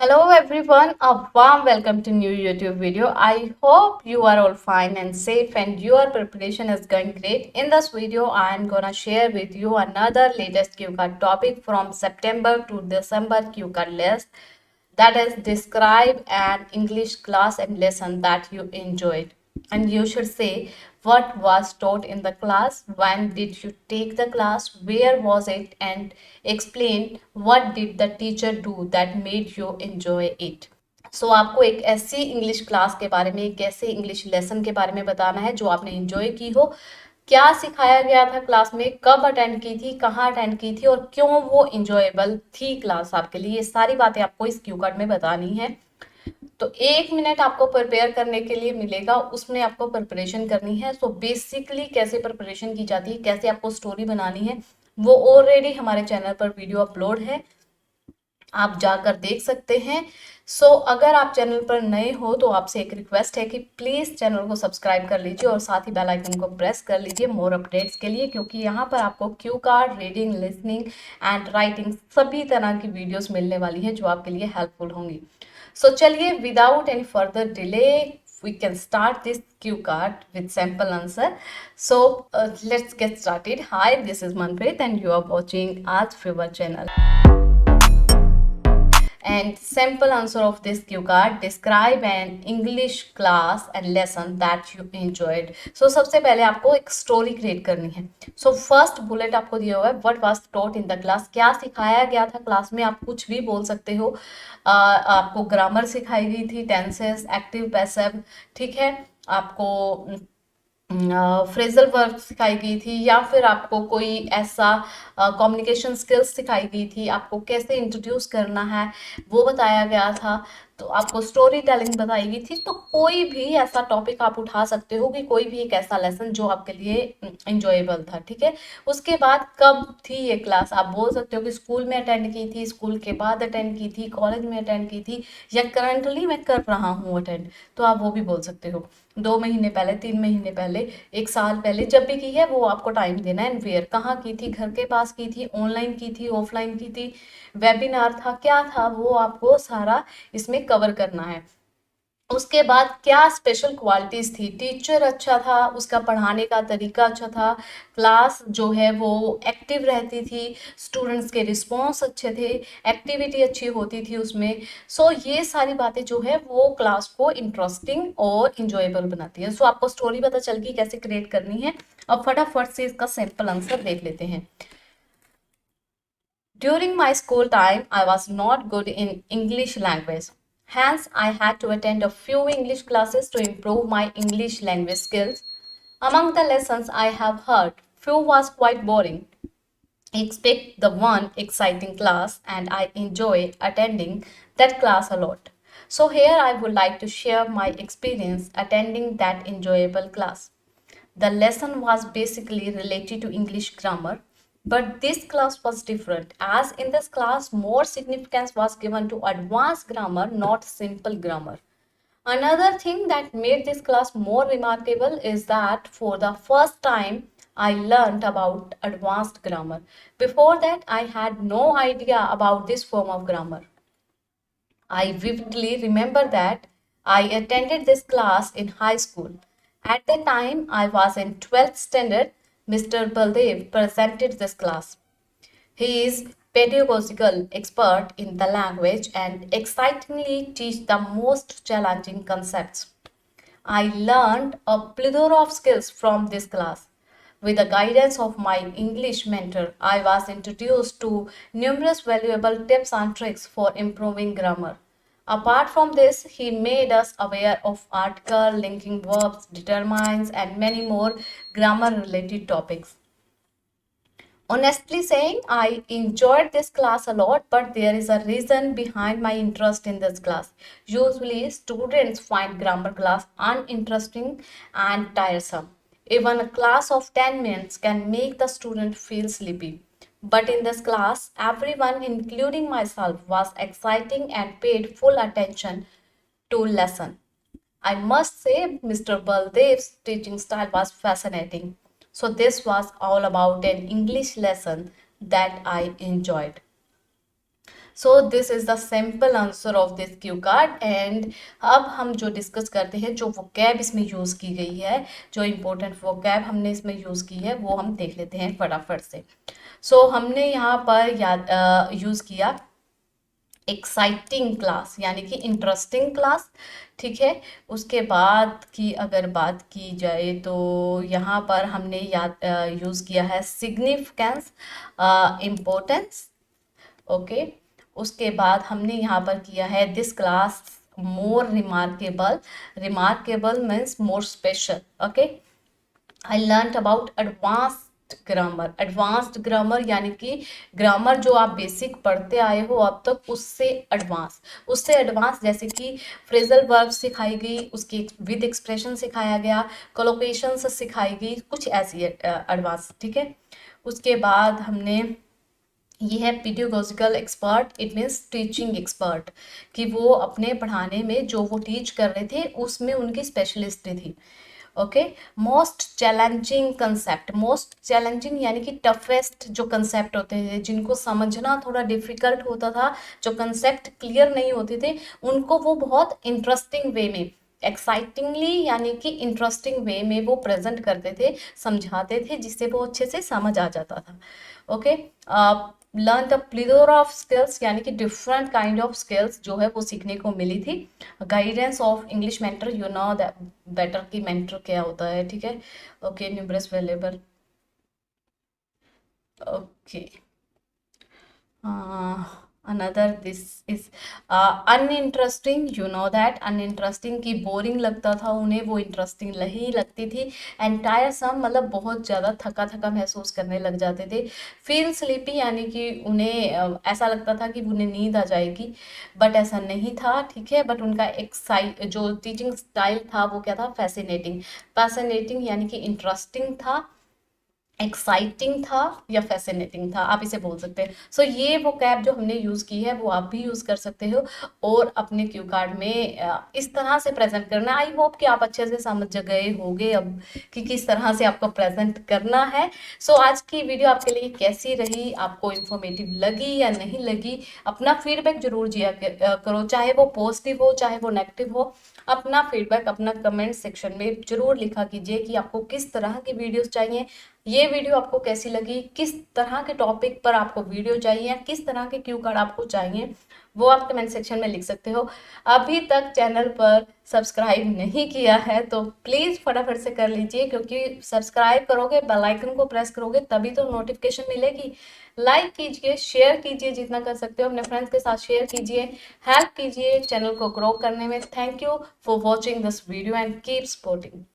Hello everyone, a warm welcome to new YouTube video. I hope you are all fine and safe and your preparation is going great. In this video, I am gonna share with you another latest cue card topic from September to December cue card list. That is, describe an English class and lesson that you enjoyed. And you should say what was taught in the class, when did you take the class, where was it, and explain what did the teacher do that made you enjoy it. सो आपको एक ऐसी English class के बारे में, एक ऐसे English lesson के बारे में बताना है जो आपने एंजॉय की हो, क्या सिखाया गया था क्लास में, कब अटेंड की थी, कहाँ अटेंड की थी और क्यों वो इंजॉयबल थी क्लास आपके लिए। ये सारी बातें आपको इस क्यू कार्ड में बतानी है। तो 1 मिनट आपको प्रिपेयर करने के लिए मिलेगा, उसमें आपको प्रिपरेशन करनी है। सो बेसिकली कैसे प्रिपरेशन की जाती है, कैसे आपको स्टोरी बनानी है, वो ऑलरेडी हमारे चैनल पर वीडियो अपलोड है, आप जाकर देख सकते हैं। अगर आप चैनल पर नए हो तो आपसे एक रिक्वेस्ट है कि प्लीज़ चैनल को सब्सक्राइब कर लीजिए और साथ ही बेल आइकन को प्रेस कर लीजिए मोर अपडेट्स के लिए, क्योंकि यहाँ पर आपको Q card, reading, listening and writing सभी तरह की वीडियोस मिलने वाली हैं जो आपके लिए हेल्पफुल होंगी। चलिए, without any further delay we can start this cue card with sample answer. Let's get started. Hi, this is Manpreet and you are watching Aaj Fever channel. And sample answer of this cue card: describe an English class and lesson that you enjoyed. सबसे पहले आपको एक story create करनी है। First bullet आपको दिया हुआ है, what was taught in the class, क्या सिखाया गया था क्लास में। आप कुछ भी बोल सकते हो। आपको ग्रामर सिखाई गई थी, टेंसेस, एक्टिव, पैसिव, ठीक है। आपको फ्रेजल वर्ब सिखाई गई थी, या फिर आपको कोई ऐसा कम्युनिकेशन स्किल्स सिखाई गई थी, आपको कैसे इंट्रोड्यूस करना है वो बताया गया था, तो आपको स्टोरी टेलिंग बताई गई थी। तो कोई भी ऐसा टॉपिक आप उठा सकते हो कि कोई भी एक ऐसा लेसन जो आपके लिए इंजॉयबल था, ठीक है। उसके बाद कब थी ये क्लास, आप बोल सकते हो कि स्कूल में अटेंड की थी, स्कूल के बाद अटेंड की थी, कॉलेज में अटेंड की थी, या करंटली मैं कर रहा हूँ अटेंड, तो आप वो भी बोल सकते हो। 2 महीने पहले, 3 महीने पहले, 1 साल पहले, जब भी की है वो आपको टाइम देना है। एंड वेयर, कहाँ की थी, घर के पास की थी, ऑनलाइन की थी, ऑफलाइन की थी, वेबिनार था, क्या था, वो आपको सारा इसमें कवर करना है। उसके बाद क्या स्पेशल क्वालिटीज थी, टीचर अच्छा था, उसका पढ़ाने का तरीका अच्छा था, क्लास जो है वो एक्टिव रहती थी, स्टूडेंट्स के रिस्पॉन्स अच्छे थे, एक्टिविटी अच्छी होती थी उसमें। ये सारी बातें जो है वो क्लास को इंटरेस्टिंग और इंजॉयबल बनाती है। आपको स्टोरी पता चल गई कैसे क्रिएट करनी है। अब फटाफट से इसका सिंपल आंसर देख लेते हैं। During my school time, I was not good in English language. Hence, I had to attend a few English classes to improve my English language skills. Among the lessons I have heard, few was quite boring. Expect the one exciting class, and I enjoy attending that class a lot. Here I would like to share my experience attending that enjoyable class. The lesson was basically related to English grammar, but this class was different, as in this class more significance was given to advanced grammar, not simple grammar. Another thing that made this class more remarkable is that for the first time I learned about advanced grammar. Before that, I had no idea about this form of grammar. I vividly remember that I attended this class in high school. At the time I was in 12th standard, Mr. Baldev presented this class. He is pedagogical expert in the language and excitingly teach the most challenging concepts. I learned a plethora of skills from this class. With the guidance of my English mentor, I was introduced to numerous valuable tips and tricks for improving grammar. Apart from this, he made us aware of article, linking verbs, determinants, and many more grammar related topics. Honestly saying, I enjoyed this class a lot, but there is a reason behind my interest in this class. Usually, students find grammar class uninteresting and tiresome. Even a class of 10 minutes can make the student feel sleepy. But in this class, everyone, including myself, was exciting and paid full attention to lesson. I must say, Mr. Baldev's teaching style was fascinating. This was all about an English lesson that I enjoyed. So this is the simple answer of this Q card. And अब हम जो discuss करते हैं, जो vocab इसमें use की गई है, जो इम्पोर्टेंट वोकैब हमने इसमें यूज़ की है, वो हम देख लेते हैं फटाफट से। सो हमने यहाँ पर याद यूज़ किया एक्साइटिंग क्लास, यानी कि इंटरेस्टिंग क्लास, ठीक है। उसके बाद की अगर बात की जाए तो यहाँ पर हमने याद यूज़ किया है सिग्निफिकेंस, इम्पोर्टेंस, ओके। उसके बाद हमने यहाँ पर किया है this class more remarkable, remarkable means more special, okay. I learn about advanced grammar, advanced grammar यानी कि ग्रामर जो आप बेसिक पढ़ते आए हो अब तक, उससे एडवांस, उससे एडवांस, जैसे कि फ्रेजल वर्ब सिखाई गई, उसकी विद एक्सप्रेशन सिखाया गया, कोलोकेशन सिखाई गई, कुछ ऐसी एडवांस, ठीक है। उसके बाद हमने ये है pedagogical expert, it means teaching expert, कि वो अपने पढ़ाने में जो वो टीच कर रहे थे उसमें उनकी स्पेशलिस्ट थी, okay. Most challenging concept, most challenging यानी कि टफेस्ट जो कंसेप्ट होते हैं, जिनको समझना थोड़ा डिफिकल्ट होता था, जो कंसेप्ट क्लियर नहीं होते थे, उनको वो बहुत इंटरेस्टिंग वे में, एक्साइटिंगली यानी कि इंटरेस्टिंग वे में वो प्रेजेंट करते थे, समझाते थे, जिससे वो अच्छे से समझ आ जाता था, okay. Learn the plethora of skills, यानी कि डिफरेंट काइंड ऑफ स्किल्स जो है वो सीखने को मिली थी। Guidance of English mentor, you know that better की मेंटर क्या होता है, ठीक है, okay. Numerous valuable, okay. Another this is uninteresting, you know that uninteresting की बोरिंग लगता था उन्हें, वो इंटरेस्टिंग नहीं लगती थी। एंटायर सम मतलब बहुत ज़्यादा थका थका महसूस करने लग जाते थे। फील स्लीपी यानी कि उन्हें ऐसा लगता था कि उन्हें नींद आ जाएगी, बट ऐसा नहीं था, ठीक है। बट उनका जो टीचिंग स्टाइल था वो क्या था, फैसिनेटिंग, फैसिनेटिंग यानी कि इंटरेस्टिंग था, एक्साइटिंग था, या फैसिनेटिंग था, आप इसे बोल सकते हैं। सो ये वो कैब जो हमने यूज़ की है वो आप भी यूज़ कर सकते हो, और अपने क्यू कार्ड में इस तरह से प्रेजेंट करना। आई होप कि आप अच्छे से समझ गए होंगे अब कि किस तरह से आपको प्रेजेंट करना है। सो आज की वीडियो आपके लिए कैसी रही, आपको इन्फॉर्मेटिव लगी या नहीं लगी, अपना फीडबैक जरूर दिया करो, चाहे वो पॉजिटिव हो चाहे वो नेगेटिव हो। अपना फीडबैक अपना कमेंट सेक्शन में जरूर लिखा कीजिए कि आपको किस तरह की वीडियोस चाहिए, ये वीडियो आपको कैसी लगी, किस तरह के टॉपिक पर आपको वीडियो चाहिए, किस तरह के क्यू कार्ड आपको चाहिए, वो आप कमेंट सेक्शन में लिख सकते हो। अभी तक चैनल पर सब्सक्राइब नहीं किया है तो प्लीज़ फटाफट से कर लीजिए, क्योंकि सब्सक्राइब करोगे, बेल आइकन को प्रेस करोगे तभी तो नोटिफिकेशन मिलेगी। लाइक कीजिए, शेयर कीजिए, जितना कर सकते हो अपने फ्रेंड्स के साथ शेयर कीजिए, हेल्प कीजिए चैनल को ग्रो करने में। Thank you for watching this video and keep supporting.